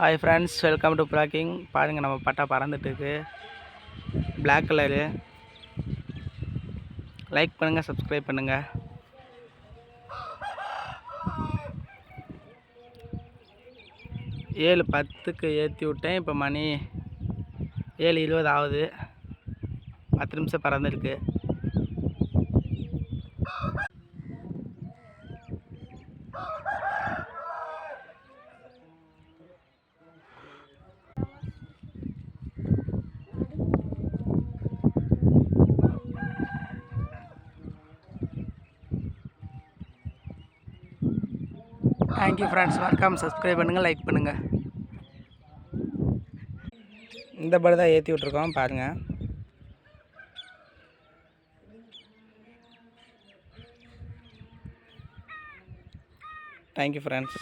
Hi friends, welcome to blogging. பாருங்கள், நம்ம பட்டா பறந்துட்டுருக்கு. Black colour. லைக் பண்ணுங்கள், சப்ஸ்கிரைப் பண்ணுங்கள். ஏழு 10க்கு ஏற்றி விட்டேன். இப்போ மணி 7:20 ஆகுது. 10 நிமிஷம் பறந்துருக்கு. Thank you friends. மறக்காமல் சப்ஸ்கிரைப் பண்ணுங்கள், லைக் பண்ணுங்கள். இந்த படம் தான் ஏற்றி விட்ருக்கோம், பாருங்கள். Thank you friends.